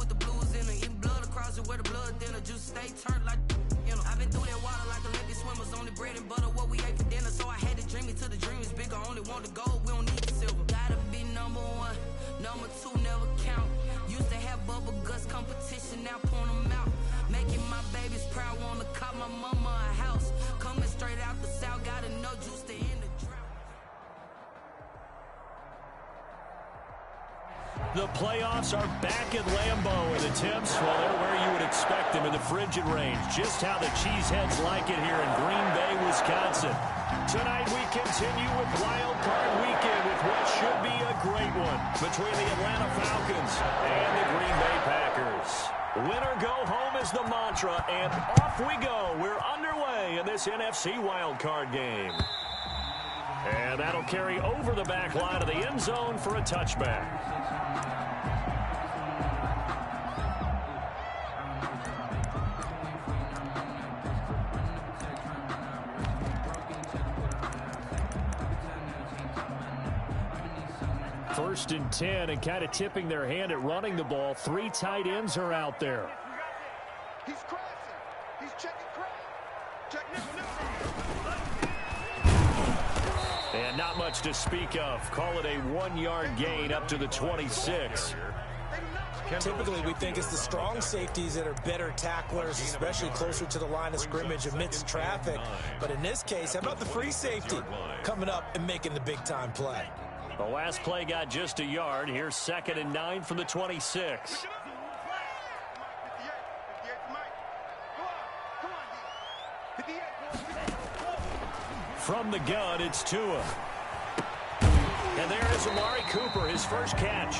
with the blues in her. Eating blood across it where the blood thinner. Juice stay turned like, you know. I've been through that water like Olympic swimmers. Only bread and butter, what we ate for dinner. So I had to dream it till the dream is bigger. Only want the gold, we don't need the silver. Gotta be number one, number two never count. Used to have bubble guts competition, now point them out. Making my babies proud, wanna cop my mama a house. Coming straight out the south, gotta know juice to end the drought. The playoffs are back at Lambeau, and the temps, well, they're where you would expect them in the frigid range. Just how the Cheeseheads like it here in Green Bay, Wisconsin. Tonight we continue with Wild Card Weekend with what should be a great one between the Atlanta Falcons and the Green Bay Packers. Win or go home is the mantra, and off we go. We're underway in this NFC Wild Card game. And that'll carry over the back line of the end zone for a touchback. First and 10, and kind of tipping their hand at running the ball. 3 tight ends are out there. He's crossing. He's checking cross. Check And not much to speak of. Call it a 1-yard gain up to the 26. Typically, we think it's the strong safeties that are better tacklers, especially closer to the line of scrimmage amidst traffic. But in this case, how about the free safety coming up and making the big-time play? The last play got just a yard. Here's 2nd and 9 from the 26. From the gun, it's Tua. And there is Amari Cooper, his first catch.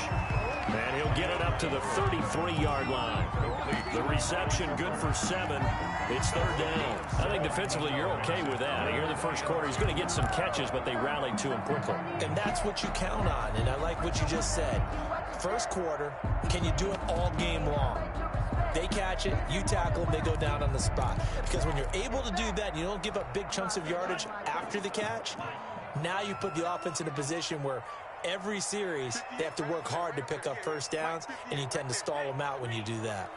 And he'll get it up to the 33-yard line. The reception good for 7. It's 3rd down. I think defensively you're okay with that. Here in the first quarter, he's going to get some catches, but they rallied to him quickly. And that's what you count on, and I like what you just said. First quarter, can you do it all game long? They catch it, you tackle them, they go down on the spot. Because when you're able to do that, and you don't give up big chunks of yardage after the catch, now you put the offense in a position where every series they have to work hard to pick up first downs, and you tend to stall them out when you do that.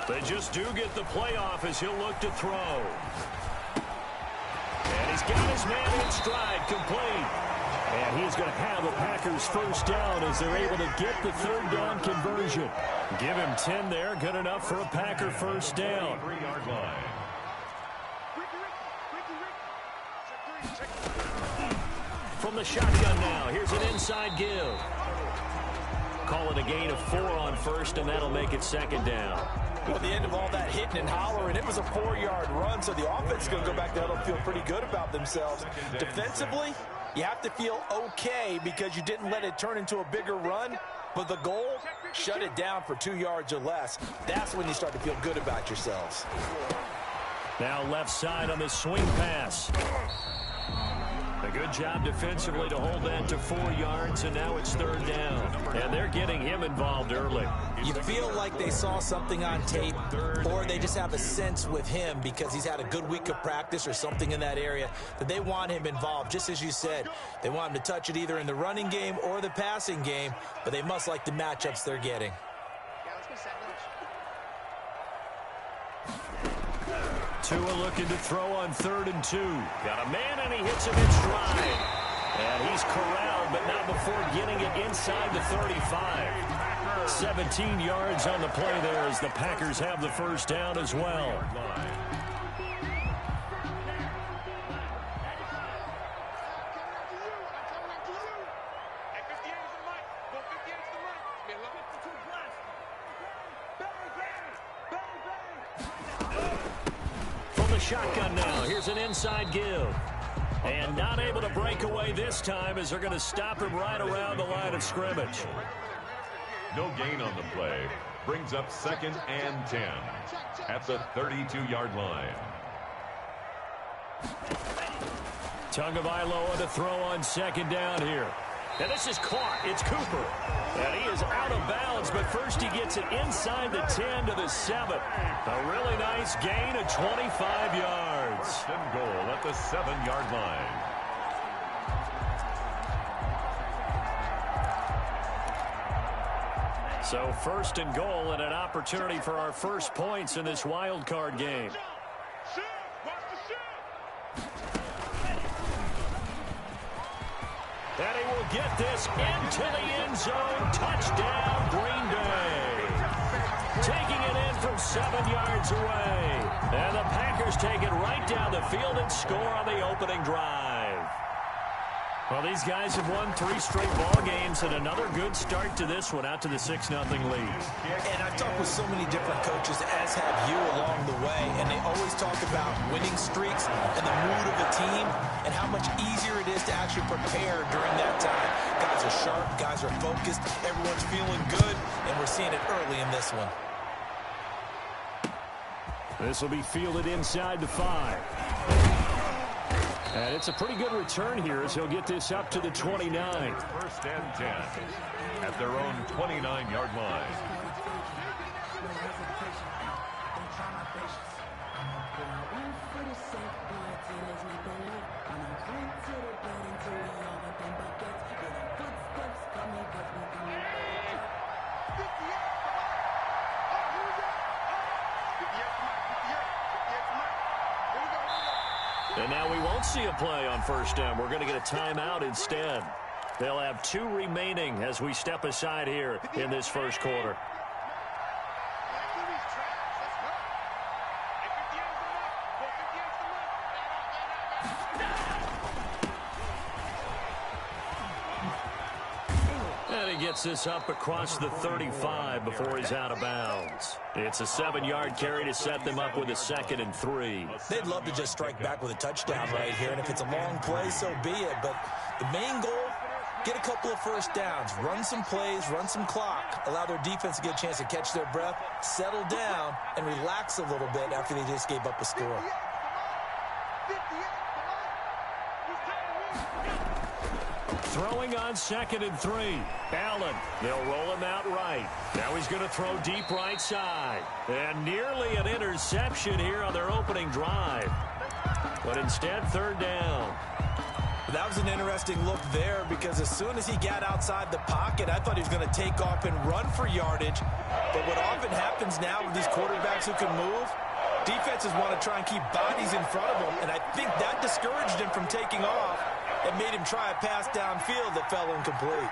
They just do get the playoff as he'll look to throw. And he's got his man in stride, complete. And he's going to have the Packers first down as they're able to get the 3rd down conversion. Give him 10 there, good enough for a Packer first down. 3-yard line. From the shotgun now, here's an inside give. Call it a gain of 4 on first, and that'll make it 2nd down. Well, at the end of all that hitting and hollering, it was a 4-yard run, so the offense is going to go back there and feel pretty good about themselves. Defensively, you have to feel okay because you didn't let it turn into a bigger run, but the goal, shut it down for 2 yards or less. That's when you start to feel good about yourselves. Now left side on the swing pass. A good job defensively to hold that to 4 yards, and now it's 3rd down. And they're getting him involved early. You feel like they saw something on tape, or they just have a sense with him because he's had a good week of practice or something in that area that they want him involved. Just as you said, they want him to touch it either in the running game or the passing game, but they must like the matchups they're getting. Tua looking to throw on 3rd and 2. Got a man, and he hits him in stride. And he's corralled, but not before getting it inside the 35. 17 yards on the play there as the Packers have the first down as well. Shotgun now. Here's an inside give. And not able to break away this time as they're going to stop him right around the line of scrimmage. No gain on the play. Brings up 2nd and 10 at the 32-yard line. Tagovailoa to throw on 2nd down here. And this is caught. It's Cooper. And he is out of bounds, but first he gets it inside the 10 to the 7. A really nice gain of 25 yards. And goal at the 7-yard line. So first and goal and an opportunity for our first points in this wild card game. And he will get this into the end zone. Touchdown, Green Bay. Taking it in from 7 yards away. And the Packers take it right down the field and score on the opening drive. Well, these guys have won 3 straight ball games and another good start to this one, out to the 6-0 lead. And I've talked with so many different coaches, as have you, along the way, and they always talk about winning streaks and the mood of a team and how much easier it is to actually prepare during that time. Guys are sharp, guys are focused, everyone's feeling good, and we're seeing it early in this one. This will be fielded inside the 5. And it's a pretty good return here as he'll get this up to the 29. First and 10 at their own 29-yard line. And now we won't see a play on first down. We're going to get a timeout instead. They'll have 2 remaining as we step aside here in this first quarter. And he gets this up across the 35 before he's out of bounds. It's a 7-yard carry to set them up with a 2nd and 3. They'd love to just strike back with a touchdown right here, and if it's a long play, so be it. But the main goal, get a couple of first downs, run some plays, run some clock, allow their defense to get a chance to catch their breath, settle down, and relax a little bit after they just gave up a score. Throwing on 2nd and 3. Allen, they'll roll him out right. Now he's going to throw deep right side. And nearly an interception here on their opening drive. But instead, 3rd down. That was an interesting look there because as soon as he got outside the pocket, I thought he was going to take off and run for yardage. But what often happens now with these quarterbacks who can move, defenses want to try and keep bodies in front of them. And I think that discouraged him from taking off. It made him try a pass downfield that fell incomplete.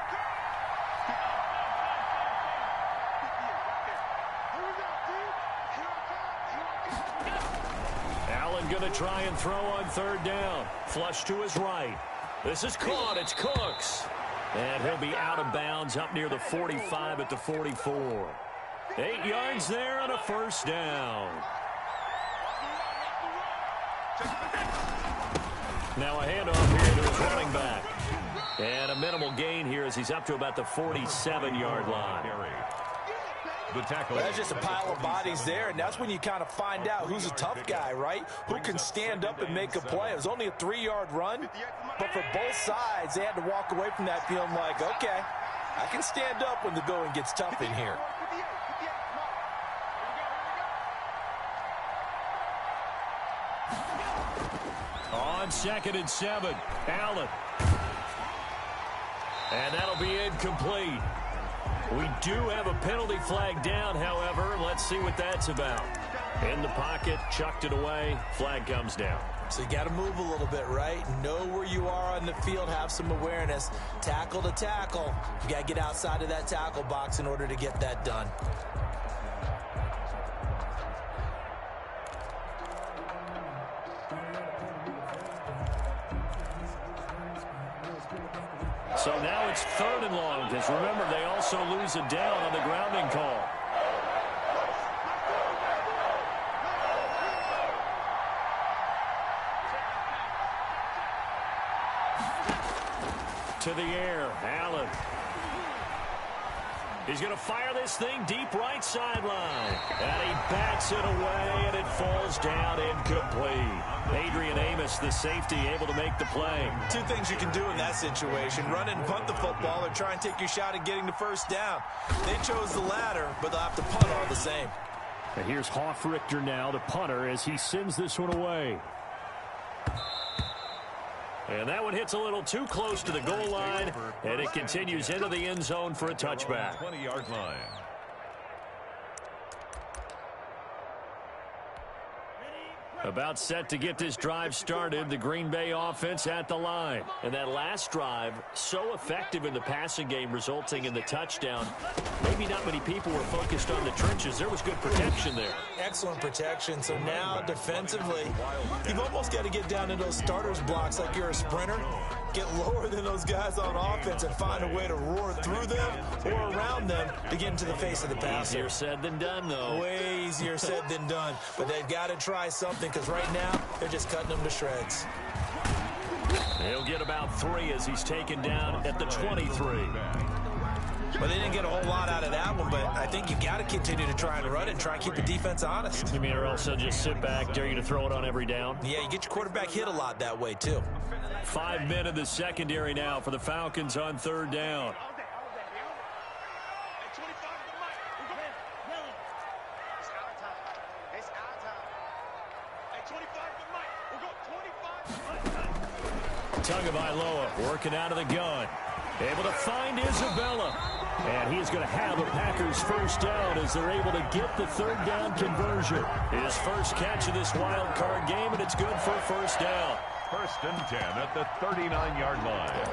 Allen going to try and throw on 3rd down. Flush to his right. This is caught. It's Cooks. And he'll be out of bounds up near the 45 at the 44. 8 yards there on a 1st down. Now a handoff here to his running back. And a minimal gain here as he's up to about the 47-yard line. The tackle. That's just a pile of bodies there, and that's when you kind of find out who's a tough guy, right? Who can stand up and make a play. It was only a 3-yard run, but for both sides, they had to walk away from that feeling like, okay, I can stand up when the going gets tough in here. On 2nd and 7, Allen. And that'll be incomplete. We do have a penalty flag down, however. Let's see what that's about. In the pocket, chucked it away. Flag comes down. So you got to move a little bit, right? Know where you are on the field. Have some awareness. Tackle to tackle. You got to get outside of that tackle box in order to get that done. So now it's 3rd and long, because remember, they also lose a down on the grounding call. To the air, Allen. He's going to fire this thing deep right sideline. And he bats it away, and it falls down incomplete. Adrian Amos, the safety, able to make the play. 2 things you can do in that situation. Run and punt the football or try and take your shot at getting the first down. They chose the latter, but they'll have to punt all the same. And here's Hoff-Richter now, the punter, as he sends this one away. And that one hits a little too close to the goal line, and it continues into the end zone for a touchback. 20-yard line. About set to get this drive started, the Green Bay offense at the line. And that last drive, so effective in the passing game, resulting in the touchdown. Maybe not many people were focused on the trenches. There was good protection there. Excellent protection. So now, defensively, you've almost got to get down in those starters blocks like you're a sprinter. Get lower than those guys on offense and find a way to roar through them or around them to get into the face of the passer. Easier said than done, though. Way easier said than done. But they've got to try something because right now they're just cutting them to shreds. He'll get about 3 as he's taken down at the 23. Well, they didn't get a whole lot out of that one, but I think you got to continue to try and run it and try and keep the defense honest. You mean or else they'll just sit back, dare you to throw it on every down? Yeah, you get your quarterback hit a lot that way, too. 5 men in the secondary now for the Falcons on 3rd down. Tagovailoa working out of the gun. Able to find Isabella. And he's going to have a Packers first down as they're able to get the 3rd down conversion. His first catch of this wild card game, and it's good for a first down. 1st and 10 at the 39-yard line.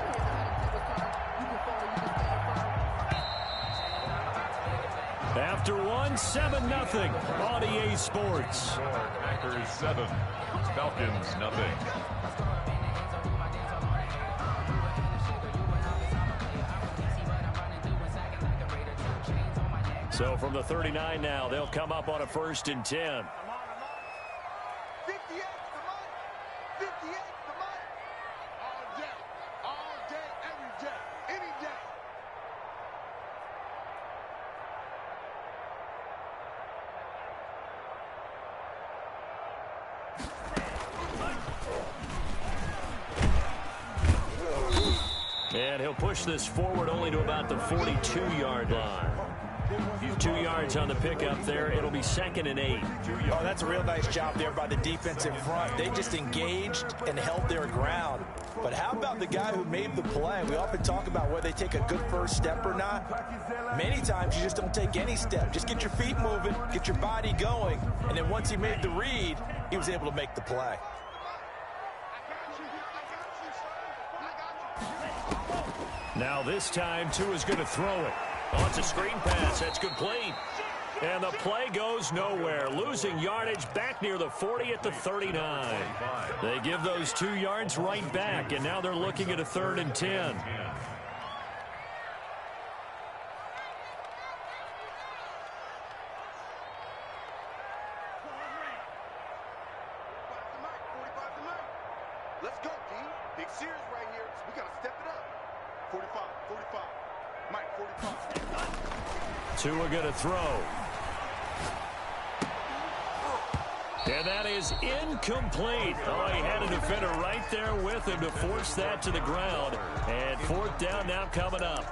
After 7-0 on EA Sports. Packers 7, Falcons nothing. So from the 39 now, they'll come up on a 1st and 10. And he'll push this forward only to about the 42-yard line. 2 yards on the pickup there. It'll be 2nd and 8. Oh, that's a real nice job there by the defensive front. They just engaged and held their ground. But how about the guy who made the play? We often talk about whether they take a good first step or not. Many times you just don't take any step. Just get your feet moving, get your body going, and then once he made the read, he was able to make the play. Now this time, Tua's going to throw it. Oh, it's a screen pass. That's complete. And the play goes nowhere. Losing yardage back near the 40 at the 39. They give those 2 yards right back, and now they're looking at a 3rd and 10. Let's go, D. Big series right here. We got to step it up. 45, 45. Mike, 45. Tua going to throw. And that is incomplete. Oh, he had a defender right there with him to force that to the ground. And 4th down now coming up.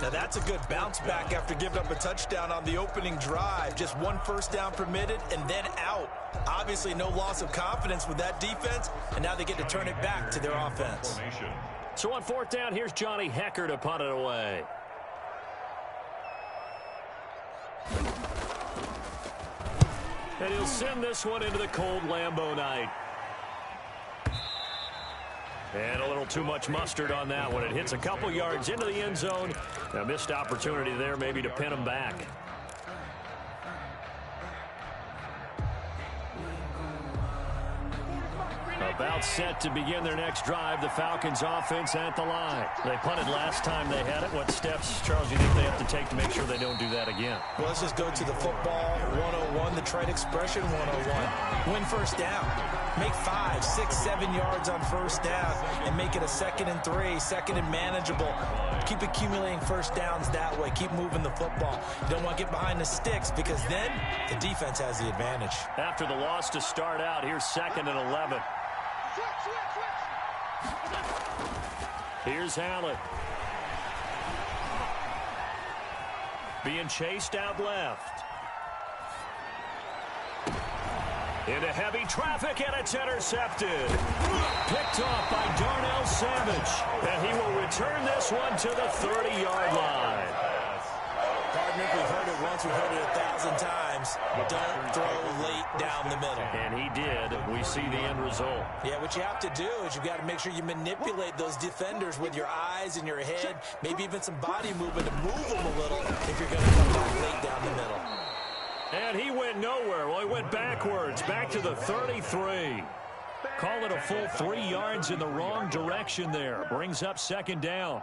Now that's a good bounce back after giving up a touchdown on the opening drive. Just 1 first down permitted and then out. Obviously no loss of confidence with that defense, and now they get to turn it back to their offense. So on 4th down, here's Johnny Hecker to punt it away. And he'll send this one into the cold Lambeau night. And a little too much mustard on that one. It hits a couple yards into the end zone. A missed opportunity there maybe to pin him back. About set to begin their next drive. The Falcons offense at the line. They punted last time they had it. What steps, Charles, do you think they have to take to make sure they don't do that again? Well, let's just go to the football 101, the trade expression 101. Win first down. Make 5, 6, 7 yards on first down and make it a 2nd and 3, 2nd and manageable. Keep accumulating first downs that way. Keep moving the football. You don't want to get behind the sticks because then the defense has the advantage. After the loss to start out, here's 2nd and 11. Here's Hallett. Being chased out left. Into heavy traffic, and it's intercepted. Picked off by Darnell Savage. And he will return this one to the 30-yard line. Partner, we've heard it once, we've heard it 1,000 times. Don't throw late down the middle. And he did. We see the end result. Yeah, what you have to do is you've got to make sure you manipulate those defenders with your eyes and your head, maybe even some body movement to move them a little if you're going to come back late down the middle. And he went nowhere. Well, he went backwards, back to the 33. Call it a full 3 yards in the wrong direction there. Brings up second down.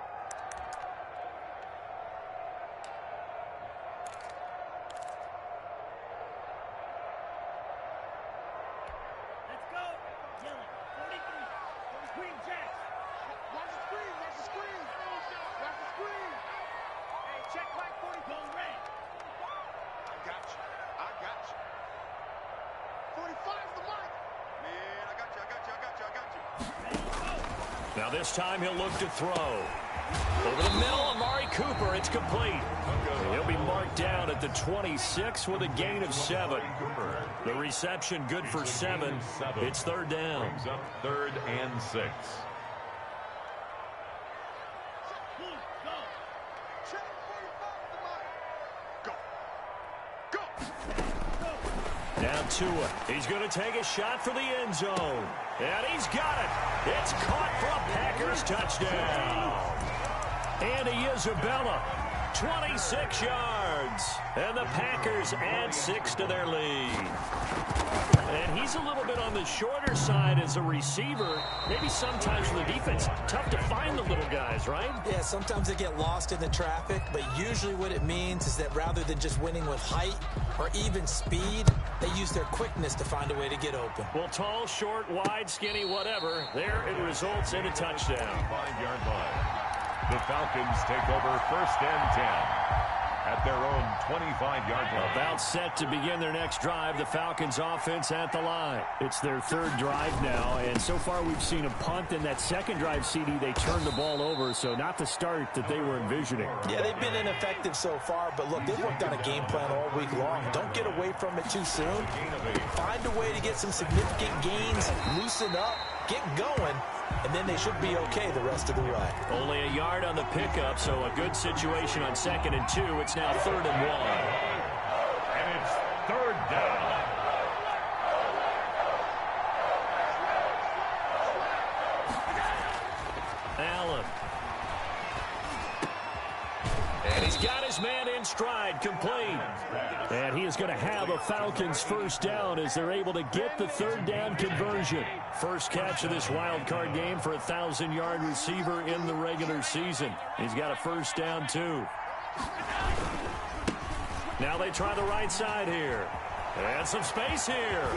Now this time he'll look to throw. Over the middle of Amari Cooper. It's complete. He'll be marked down at the 26 with a gain of 7. The reception good for 7. It's third down. Brings up 3rd and 6. Now Tua. He's going to take a shot for the end zone. And he's got it. It's caught for a Packers touchdown. Andy Isabella, 26 yards. And the Packers add 6 to their lead. And he's a little bit on the shorter side as a receiver. Maybe sometimes for the defense, tough to find the little guys, right? Yeah, sometimes they get lost in the traffic, but usually what it means is that rather than just winning with height or even speed, they use their quickness to find a way to get open. Well, tall, short, wide, skinny, whatever, there it results in a touchdown. 5-yard line. The Falcons take over 1st and 10. At their own 25-yard line. About set to begin their next drive. The Falcons offense at the line. It's their 3rd drive now, and so far we've seen a punt. In that second drive, CD, they turned the ball over, so not the start that they were envisioning. Yeah, they've been ineffective so far, but look, they've worked on a game plan all week long. Don't get away from it too soon. Find a way to get some significant gains, loosen up, get going, and then they should be okay the rest of the way. Only a yard on the pickup, so a good situation on 2nd and 2. It's now 3rd and 1. And it's 3rd down. Allen. And he's got his man in stride, complete. And he is going to have a Falcons first down as they're able to get the 3rd down conversion. First catch of this wild card game for a 1,000-yard receiver in the regular season. He's got a first down, too. Now they try the right side here. And some space here.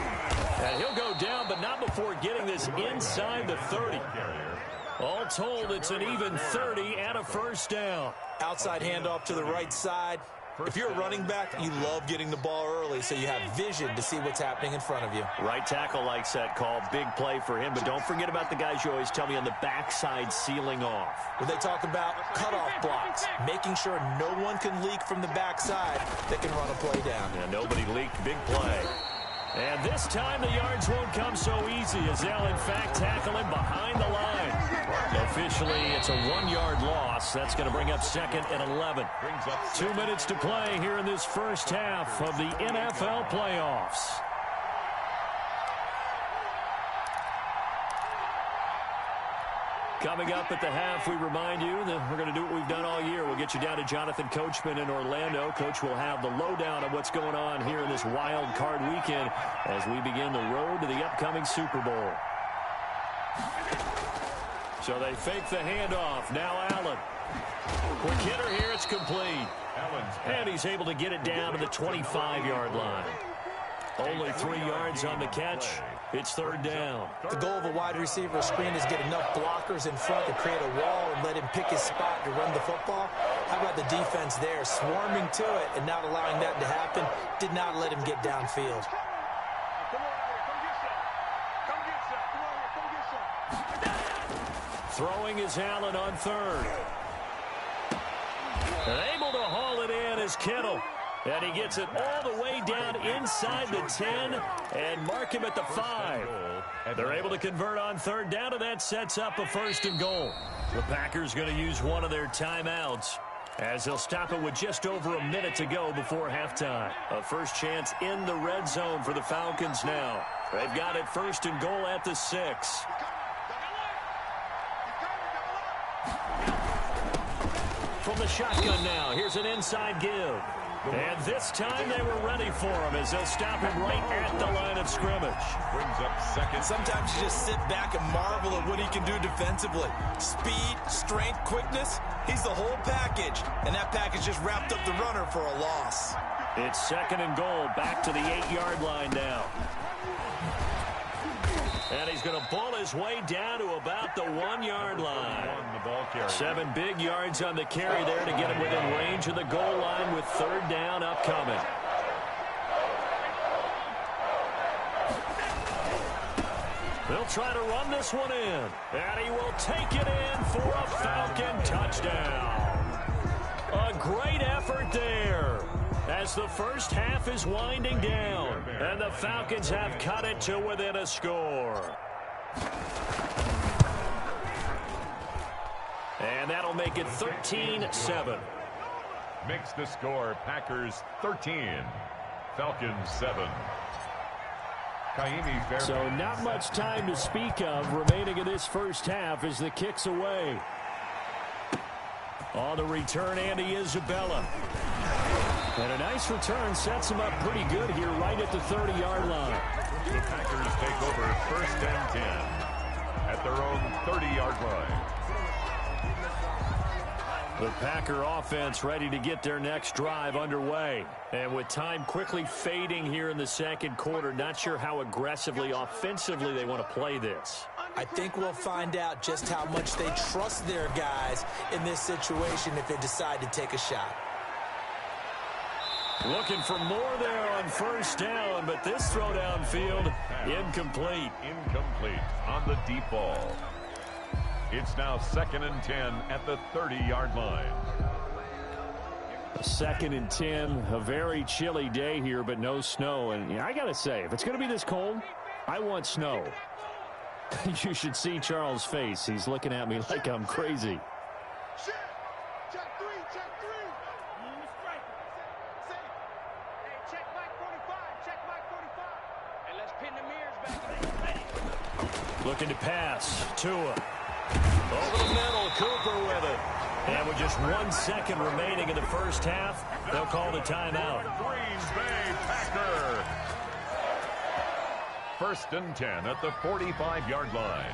And he'll go down, but not before getting this inside the 30. All told, it's an even 30 and a first down. Outside handoff to the right side. If you're a running back, you love getting the ball early so you have vision to see what's happening in front of you. Right tackle likes that call. Big play for him. But don't forget about the guys you always tell me on the backside sealing off. When they talk about cutoff blocks, making sure no one can leak from the backside that can run a play down. And nobody leaked. Big play. And this time the yards won't come so easy as they'll, in fact, tackle him behind the line. Officially, it's a 1-yard loss. That's going to bring up 2nd and 11. 2 minutes to play here in this first half of the NFL playoffs. Coming up at the half, we remind you that we're going to do what we've done all year. We'll get you down to Jonathan Coachman in Orlando. Coach will have the lowdown of what's going on here in this wild card weekend as we begin the road to the upcoming Super Bowl. So they fake the handoff. Now Allen. Quick hitter here. It's complete. And he's able to get it down to the 25-yard line. Only 3 yards on the catch. It's 3rd down. The goal of a wide receiver screen is get enough blockers in front to create a wall and let him pick his spot to run the football. How about the defense there, swarming to it and not allowing that to happen? Did not let him get downfield. Throwing is Allen on 3rd. And able to haul it in is Kittle. And he gets it all the way down inside the 10 and mark him at the 5. They're able to convert on 3rd down, and that sets up a 1st and goal. The Packers going to use one of their timeouts. as they'll stop it with just over a minute to go before halftime. A first chance in the red zone for the Falcons now. They've got it 1st and goal at the 6. From the shotgun now, here's an inside give. And this time they were ready for him as they'll stop him right at the line of scrimmage. Brings up 2nd. Sometimes you just sit back and marvel at what he can do defensively. Speed, strength, quickness, he's the whole package. And that package just wrapped up the runner for a loss. It's 2nd and goal, back to the 8-yard line now. And he's going to ball his way down to about the 1-yard line. 7 big yards on the carry there to get him within range of the goal line with 3rd down upcoming. They'll try to run this one in. And he will take it in for a Falcon touchdown. A great effort there, as the first half is winding down, and the Falcons have cut it to within a score. And that'll make it 13-7. Makes the score Packers 13, Falcons 7. So not much time to speak of remaining in this first half as the kick's away. On the return, Andy Isabella. And a nice return sets him up pretty good here right at the 30-yard line. The Packers take over 1st and 10 at their own 30-yard line. The Packer offense ready to get their next drive underway. And with time quickly fading here in the 2nd quarter, not sure how aggressively, offensively they want to play this. I think we'll find out just how much they trust their guys in this situation if they decide to take a shot. Looking for more there on 1st down, but this throw downfield, incomplete. Incomplete on the deep ball. It's now 2nd and 10 at the 30-yard line. 2nd and 10, a very chilly day here, but no snow. And I got to say, if it's going to be this cold, I want snow. You should see Charles' face. He's looking at me like I'm crazy. Check 3. Check Mike 45. And let's pin the mirrors back. Looking to pass. Tua. Over the middle, Cooper with it. And with just 1 second remaining in the first half, they'll call the timeout. Green Bay Packer. 1st and 10 at the 45-yard line.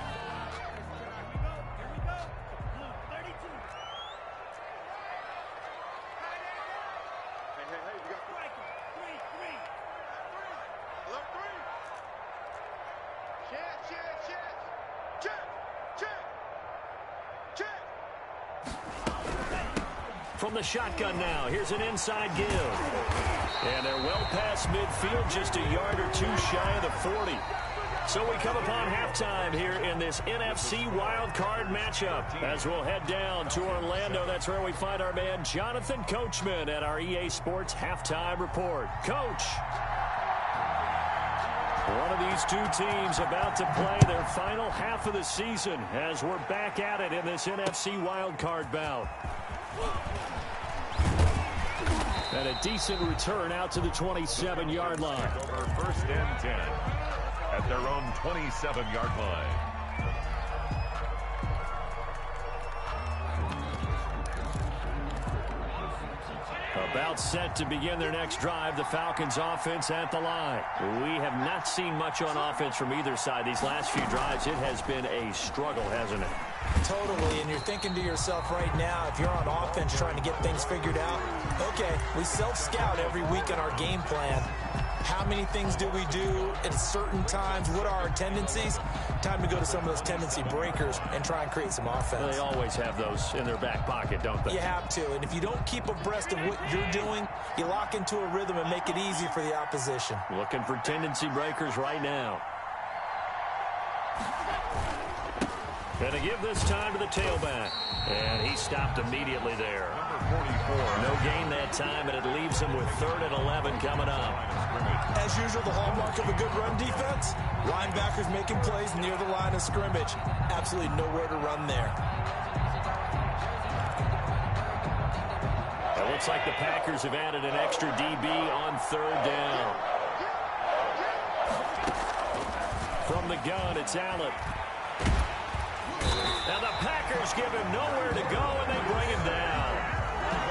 From the shotgun now, here's an inside give. And they're well past midfield, just a yard or two shy of the 40. So we come upon halftime here in this NFC wildcard matchup. As we'll head down to Orlando, that's where we find our man Jonathan Coachman at our EA Sports Halftime Report. Coach. One of these two teams about to play their final half of the season as we're back at it in this NFC wildcard bout. And a decent return out to the 27-yard line. Over 1st and 10 at their own 27-yard line. About set to begin their next drive, the Falcons offense at the line. We have not seen much on offense from either side these last few drives. It has been a struggle, hasn't it? Totally, and you're thinking to yourself right now, if you're on offense trying to get things figured out, okay, we self-scout every week on our game plan. How many things do we do at certain times? What are our tendencies? Time to go to some of those tendency breakers and try and create some offense. They always have those in their back pocket, don't they? You have to, and if you don't keep abreast of what you're doing, you lock into a rhythm and make it easy for the opposition. Looking for tendency breakers right now. Going to give this time to the tailback. And he stopped immediately there. Number 44. No gain that time, and it leaves him with 3rd and 11 coming up. As usual, the hallmark of a good run defense, linebackers making plays near the line of scrimmage. Absolutely nowhere to run there. looks like the Packers have added an extra DB on third down. From the gun, it's Allen. Now the Packers give him nowhere to go, and they bring him down.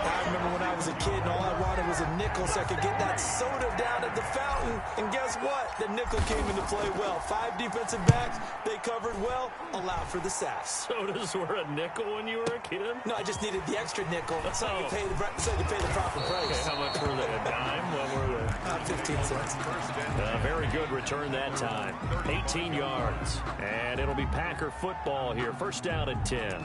I remember when I was a kid and all I wanted was a nickel so I could get that soda down at the fountain. And guess what? The nickel came into play well. 5 defensive backs, they covered well, allowed for the sacks. Sodas were a nickel when you were a kid? No, I just needed the extra nickel so you pay the proper price. Okay, how much were they? A dime? What were they? 15 cents. Very good return that time. 18 yards. And it'll be Packer football here. First down and 10.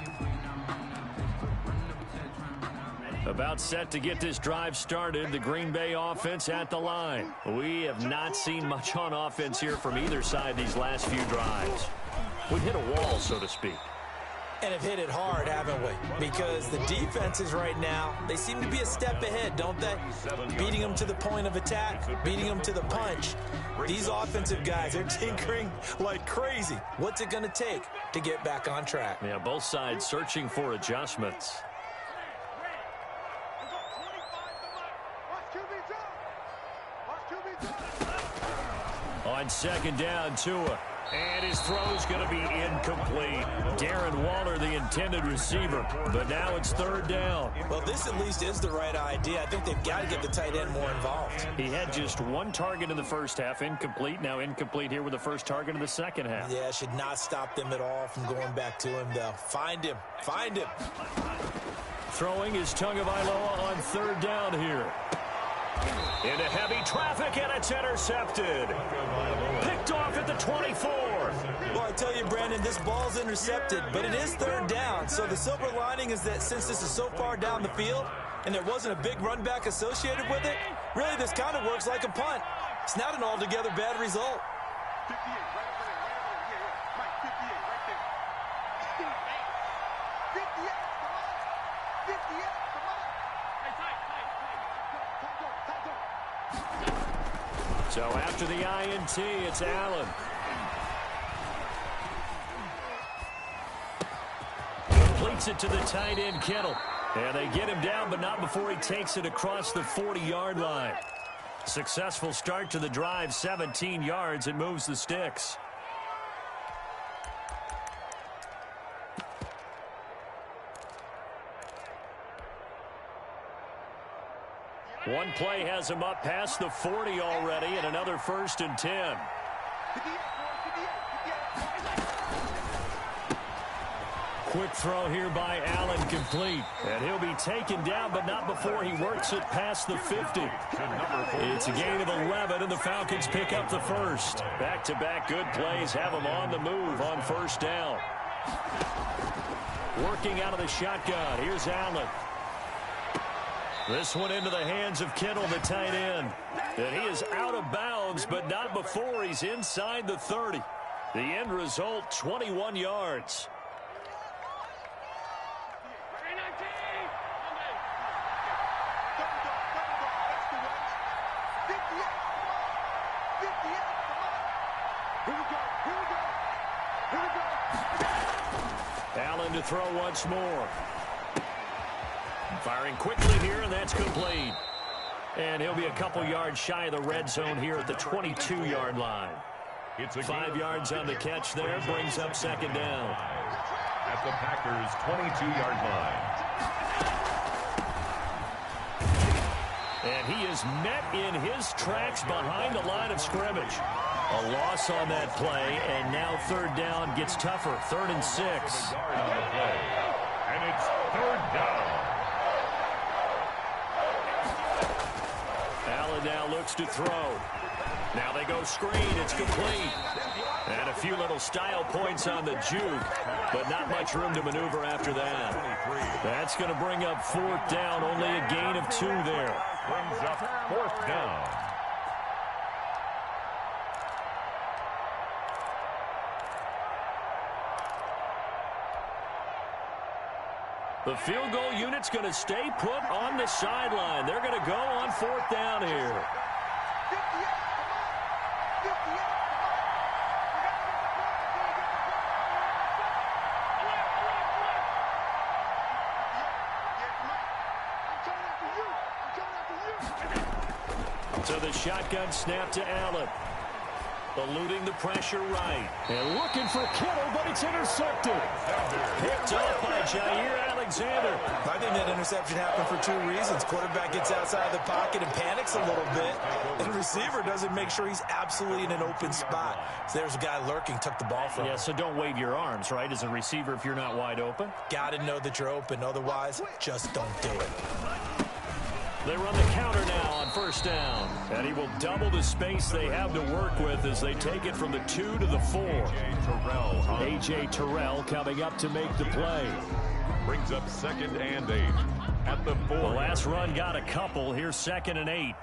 About set to get this drive started, the Green Bay offense at the line. We have not seen much on offense here from either side these last few drives. We've hit a wall, so to speak. And have hit it hard, haven't we? Because the defenses right now, they seem to be a step ahead, don't they? Beating them to the point of attack, beating them to the punch. These offensive guys are tinkering like crazy. What's it going to take to get back on track? Yeah, both sides searching for adjustments. On second down, Tua. And his throw's going to be incomplete. Darren Waller, the intended receiver. But now it's third down. Well, this at least is the right idea. I think they've got to get the tight end more involved. He had just one target in the first half, incomplete. Now incomplete here with the first target in the second half. Yeah, should not stop them at all from going back to him, though. Find him. Find him. Throwing is Tagovailoa on third down here. Into heavy traffic, and it's intercepted. Picked off at the 24. Well, I tell you, Brandon, this ball's intercepted, but it is third down. So the silver lining is that since this is so far down the field and there wasn't a big run back associated with it, really this kind of works like a punt. It's not an altogether bad result. 58, right over there, right over there. Yeah, Mike, 58, right there. 58, come on. 58, come on. Hey, tight. So after the INT, it's Allen. Completes it to the tight end, Kittle. And they get him down, but not before he takes it across the 40-yard line. Successful start to the drive, 17 yards. It moves the sticks. One play has him up past the 40 already, and another first and 10. Quick throw here by Allen, complete. And he'll be taken down, but not before he works it past the 50. It's a gain of 11, and the Falcons pick up the first. Back-to-back good plays have them on the move on first down. Working out of the shotgun, here's Allen. This one into the hands of Kittle, the tight end. And he is out of bounds, but not before he's inside the 30. The end result, 21 yards. Allen to throw once more. Firing quickly here, and that's complete. And he'll be a couple yards shy of the red zone here at the 22-yard line. 5 yards on the catch there, brings up second down. At the Packers' 22-yard line. And he is met in his tracks behind the line of scrimmage. A loss on that play, and now third down gets tougher. 3rd and 6. And it's third down. Allen now looks to throw. Now they go screen. It's complete. And a few little style points on the juke, but not much room to maneuver after that. That's going to bring up 4th down. Only a gain of 2 there. Brings up 4th down. The field goal unit's going to stay put on the sideline. They're going to go on 4th down here. I'm coming after you. So the shotgun snap to Allen. Eluding the pressure right. And looking for Kittle, but it's intercepted. Picked off by Jair Alexander. I think that interception happened for two reasons. Quarterback gets outside of the pocket and panics a little bit. And the receiver doesn't make sure he's absolutely in an open spot. So there's a guy lurking, took the ball from him. Yeah, so don't wave your arms, right, as a receiver if you're not wide open. Got to know that you're open. Otherwise, just don't do it. They run the counter now on first down. And he will double the space they have to work with as they take it from the 2 to the 4. A.J. Terrell coming up to make the play. Brings up 2nd and 8 at the 4. The last run got a couple. Here's 2nd and 8.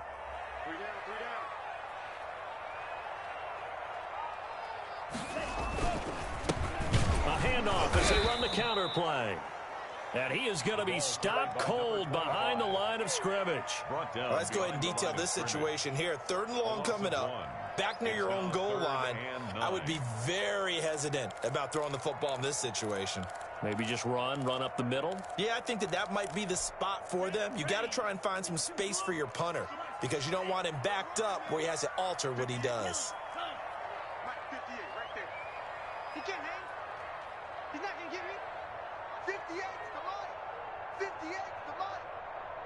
A handoff as they run the counter play. And he is going to be stopped cold behind the line of scrimmage. Let's go ahead and detail this situation here. 3rd and long coming up. Back near your own goal line. I would be very hesitant about throwing the football in this situation. Maybe just run up the middle. Yeah, I think that might be the spot for them. You got to try and find some space for your punter because you don't want him backed up where he has to alter what he does. Mike, 58 right there. He can't hang. He's not going to get me. 58 to mine. 58 to mine.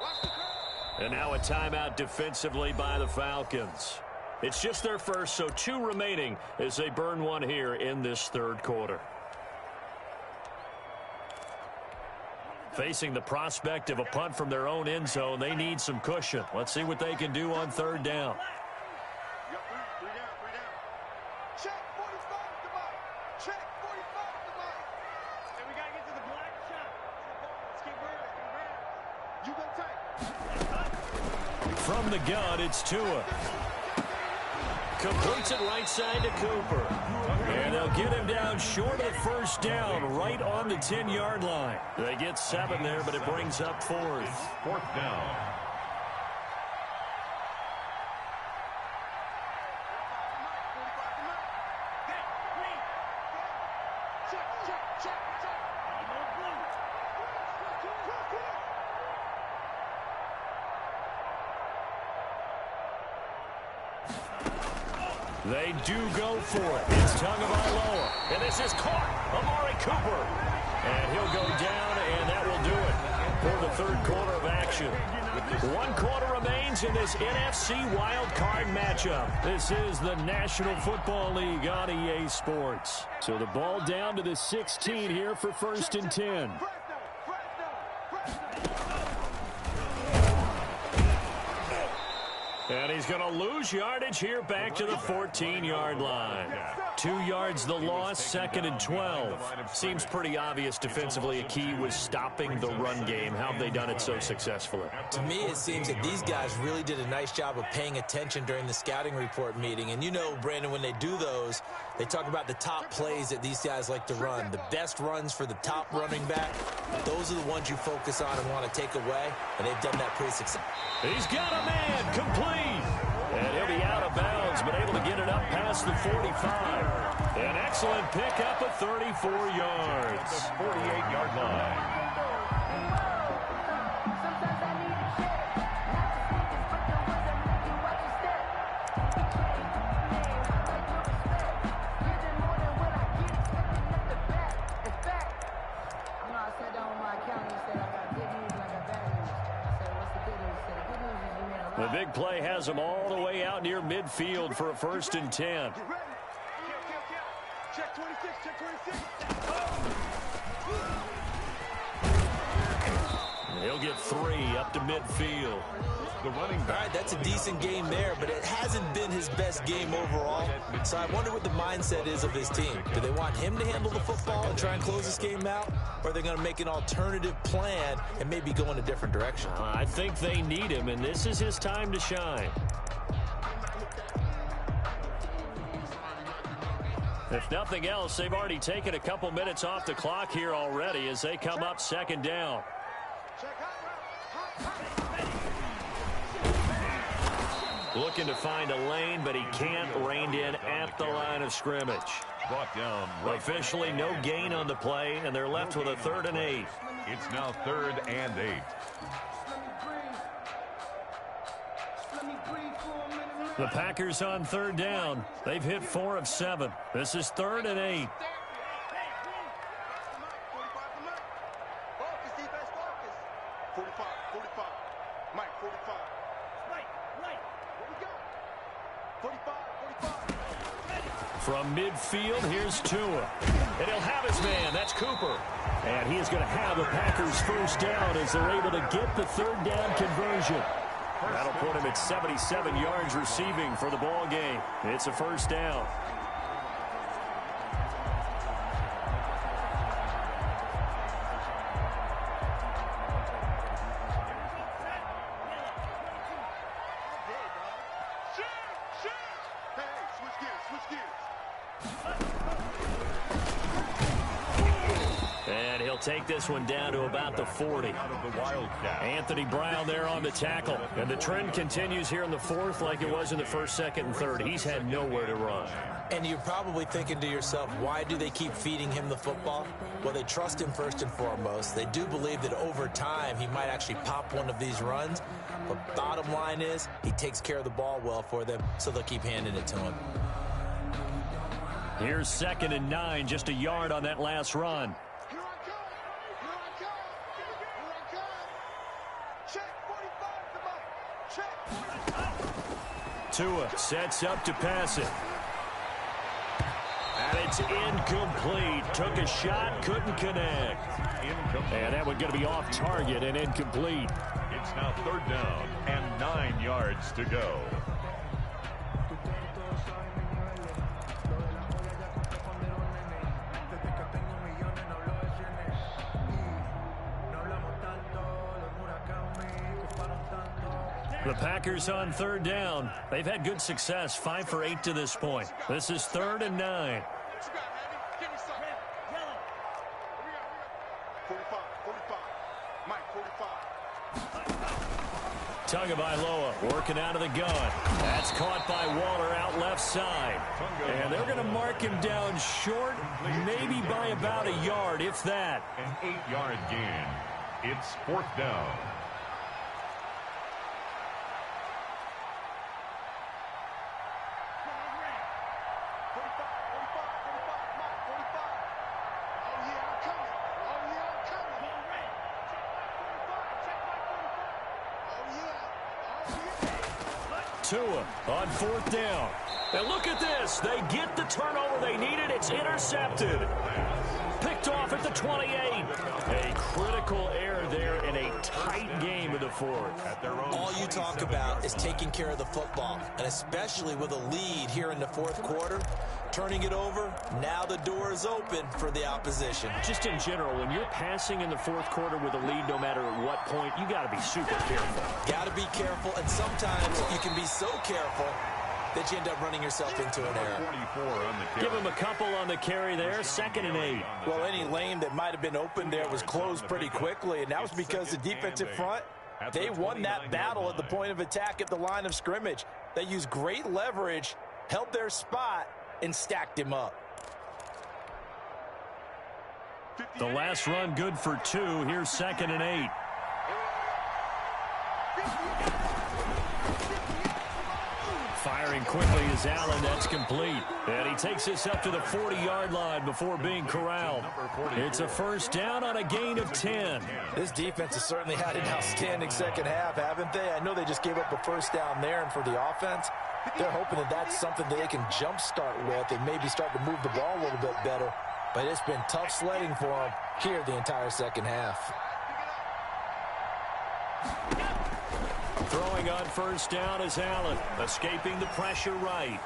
Watch the curve. And now a timeout defensively by the Falcons. It's just their first, so 2 remaining as they burn one here in this 3rd quarter. Facing the prospect of a punt from their own end zone, they need some cushion. Let's see what they can do on 3rd down. You got three down. Check 45 to mine. Check 45 to mine. And we got to get to the black shot. Let's get rid. You go tight. From the gun, it's Tua. Completes it right side to Cooper. And they'll get him down short of the first down, right on the 10-yard line. They get 7 there, but it brings up 4th. 4th down. They do go for it. It's Tagovailoa. And this is caught. Amari Cooper. And he'll go down, and that will do it for the 3rd quarter of action. 1 quarter remains in this NFC wildcard matchup. This is the National Football League on EA Sports. So the ball down to the 16 here for 1st and 10. And he's going to lose yardage here back to the 14-yard line. 2 yards the loss, 2nd and 12. Seems pretty obvious defensively a key was stopping the run game. How have they done it so successfully? To me, it seems that these guys really did a nice job of paying attention during the scouting report meeting. And you know, Brandon, when they do those, they talk about the top plays that these guys like to run. The best runs for the top running back, those are the ones you focus on and want to take away. And they've done that pretty successfully. He's got a man complete. And he'll be out of bounds, but able to get it up past the 45. An excellent pickup of 34 yards. 48-yard line. The big play has him all the way out near midfield for a 1st and 10. Check 26, check 26. He'll get 3 up to midfield. The running back. All right, that's a decent game there, but it hasn't been his best game overall. So I wonder what the mindset is of his team. Do they want him to handle the football and try and close this game out? Or are they going to make an alternative plan and maybe go in a different direction? I think they need him, and this is his time to shine. If nothing else, they've already taken a couple minutes off the clock here already as they come up 2nd down. Looking to find a lane, but he can't. Reined in at the line of scrimmage. Brought down. Officially no gain on the play, and they're left with a 3rd and 8. It's now 3rd and 8. Let me breathe for a The Packers on third down. They've hit 4 of 7. This is 3rd and 8. From midfield, here's Tua. And he'll have his man. That's Cooper. And he is going to have the Packers first down as they're able to get the third down conversion. That'll put him at 77 yards receiving for the ball game. It's a first down. And he'll take this one down to about the 40. Anthony Brown there on the tackle. And the trend continues here in the 4th like it was in the 1st, 2nd, and 3rd. He's had nowhere to run. And you're probably thinking to yourself, why do they keep feeding him the football? Well, they trust him first and foremost. They do believe that over time he might actually pop one of these runs. But bottom line is he takes care of the ball well for them, so they'll keep handing it to him. Here's 2nd and 9, just a yard on that last run. Tua sets up to pass it. And it's incomplete. Took a shot, couldn't connect. And that one going to be off target and incomplete. It's now 3rd down and 9 yards to go. The Packers on 3rd down. They've had good success, 5 for 8 to this point. This is 3rd and 9. Tagovailoa working out of the gun. That's caught by Waller out left side. And they're going to mark him down short, maybe by about a yard, if that. An 8-yard gain. It's 4th down. Tua on 4th down. And look at this. They get the turnover they needed. It's intercepted. Picked off at the 28. A critical error there in a tight game of the 4th. All you talk about is taking care of the football, and especially with a lead here in the 4th quarter. Turning it over, now the door is open for the opposition. Just in general, when you're passing in the 4th quarter with a lead, no matter at what point, you got to be super careful. Got to be careful, and sometimes you can be so careful that you end up running yourself into an error. Give him a couple on the carry there, 2nd and 8. Well, any lane that might have been open there was closed pretty quickly, and that was because the defensive front, they won that battle at the point of attack at the line of scrimmage. They used great leverage, held their spot, and stacked him up. The last run good for 2. Here's 2nd and 8. Firing quickly is Allen. That's complete. And he takes this up to the 40-yard line before being corralled. It's a first down on a gain of 10. This defense has certainly had an outstanding second half, haven't they? I know they just gave up a first down there, and for the offense, they're hoping that that's something that they can jumpstart with and maybe start to move the ball a little bit better. But it's been tough sledding for them here the entire second half. Throwing on first down is Allen, escaping the pressure right.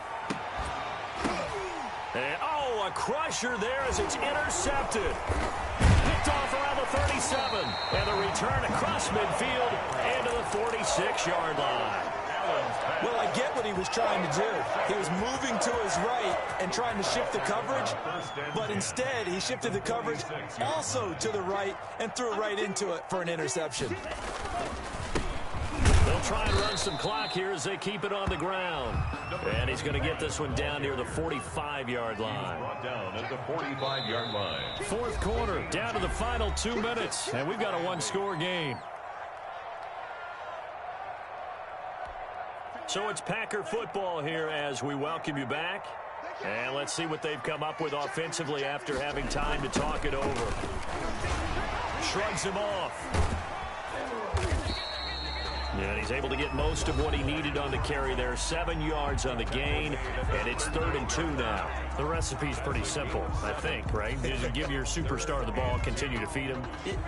And, a crusher there as it's intercepted. Picked off around the 37. And the return across midfield into the 46-yard line. Well, I get what he was trying to do. He was moving to his right and trying to shift the coverage, but instead he shifted the coverage also to the right and threw right into it for an interception. They'll try and run some clock here as they keep it on the ground. And he's going to get this one down near the 45-yard line. Brought down at the 45-yard line. 4th quarter, down to the final 2 minutes, and we've got a one-score game. So it's Packer football here as we welcome you back. And let's see what they've come up with offensively after having time to talk it over. Shrugs him off. And he's able to get most of what he needed on the carry there. 7 yards on the gain, and it's 3rd and 2 now. The recipe's pretty simple, I think, right? You give your superstar the ball, continue to feed him.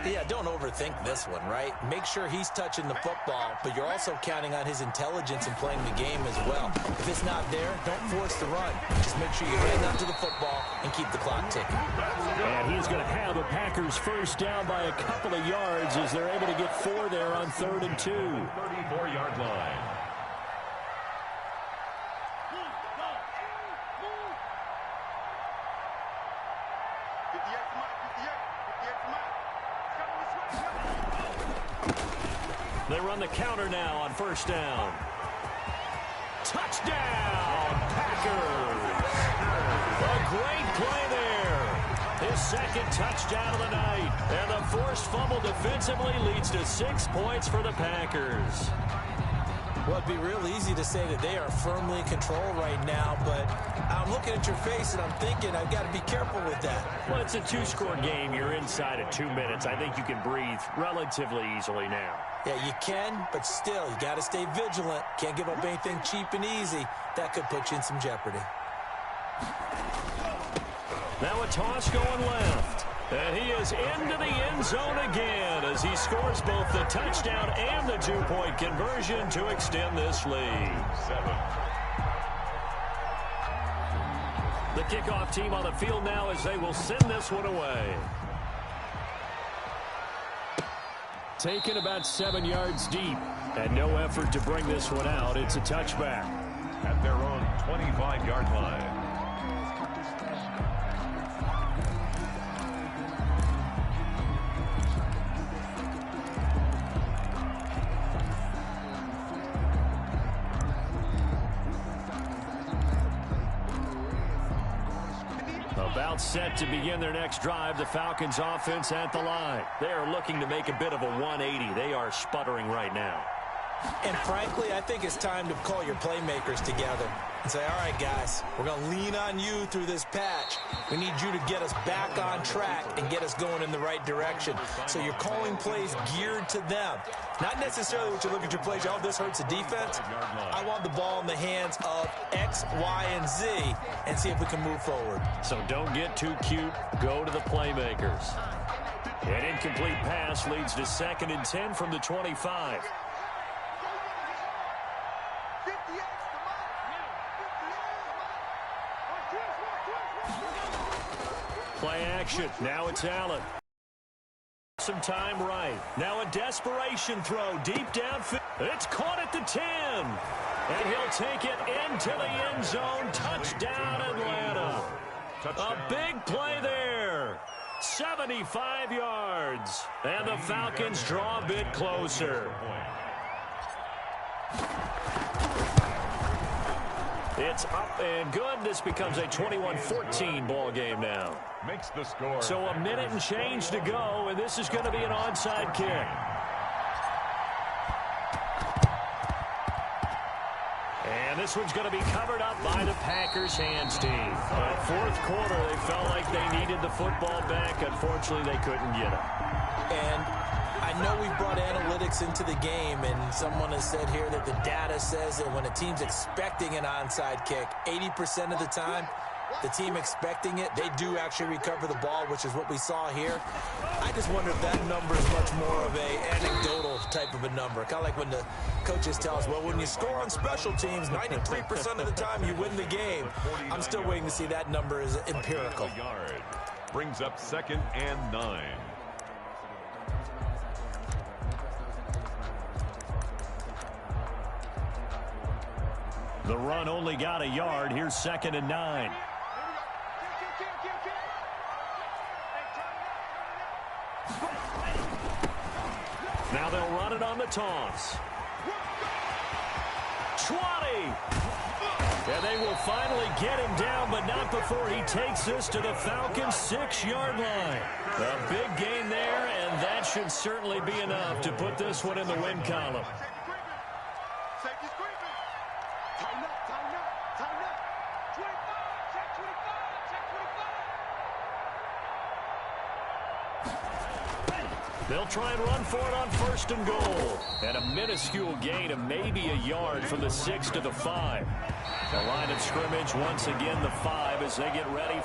Yeah, don't overthink this one, right? Make sure he's touching the football, but you're also counting on his intelligence in playing the game as well. If it's not there, don't force the run. Just make sure you hand on to the football and keep the clock ticking. And he's going to have the Packers first down by a couple of yards as they're able to get 4 there on 3rd and 2. 34-yard line. They run the counter now on first down. Touchdown, Packers! A great play there. His second touchdown of the night. And the forced fumble defensively leads to 6 points for the Packers. Well, it'd be real easy to say that they are firmly in control right now, but I'm looking at your face and I'm thinking I've got to be careful with that. Well, it's a 2-score game. You're inside of 2 minutes. I think you can breathe relatively easily now. Yeah, you can, but still, you got to stay vigilant. Can't give up anything cheap and easy. That could put you in some jeopardy. Now a toss going left. And he is into the end zone again as he scores both the touchdown and the 2-point conversion to extend this lead. 7. The kickoff team on the field now as they will send this one away. Taken about 7 yards deep. And no effort to bring this one out. It's a touchback. At their own 25-yard line. About set to begin their next drive, the Falcons offense at the line. They are looking to make a bit of a 180. They are sputtering right now. And frankly, I think it's time to call your playmakers together and say, all right, guys, we're going to lean on you through this patch. We need you to get us back on track and get us going in the right direction. So you're calling plays geared to them. Not necessarily what you look at your plays, oh, this hurts the defense. I want the ball in the hands of X, Y, and Z and see if we can move forward. So don't get too cute. Go to the playmakers. An incomplete pass leads to 2nd and 10 from the 25. Play action. Now it's Allen. Some time right. Now a desperation throw deep downfield. It's caught at the 10. And he'll take it into the end zone. Touchdown, Atlanta. A big play there. 75 yards. And the Falcons draw a bit closer. It's up and good. This becomes a 21-14 ball game now. Makes the score. So a minute and change to go, and this is going to be an onside kick. And this one's going to be covered up by the Packers hands team. Fourth quarter, they felt like they needed the football back. Unfortunately, they couldn't get it. And I know we've brought analytics into the game, and someone has said here that the data says that when a team's expecting an onside kick, 80% of the time, the team expecting it, they do actually recover the ball, which is what we saw here. I just wonder if that number is much more of a anecdotal type of a number. Kind of like when the coaches tell us, well, when you score on special teams, 93% of the time you win the game. I'm still waiting to see that number is empirical. Brings up 2nd and 9. The run only got a yard. Here's 2nd and 9. Now they'll run it on the toss. 20. And they will finally get him down, but not before he takes this to the Falcons' 6-yard line. A big gain there, and that should certainly be enough to put this one in the win column. They'll try and run for it on 1st and goal. And a minuscule gain of maybe a yard from the 6 to the 5. The line of scrimmage once again the 5 as they get ready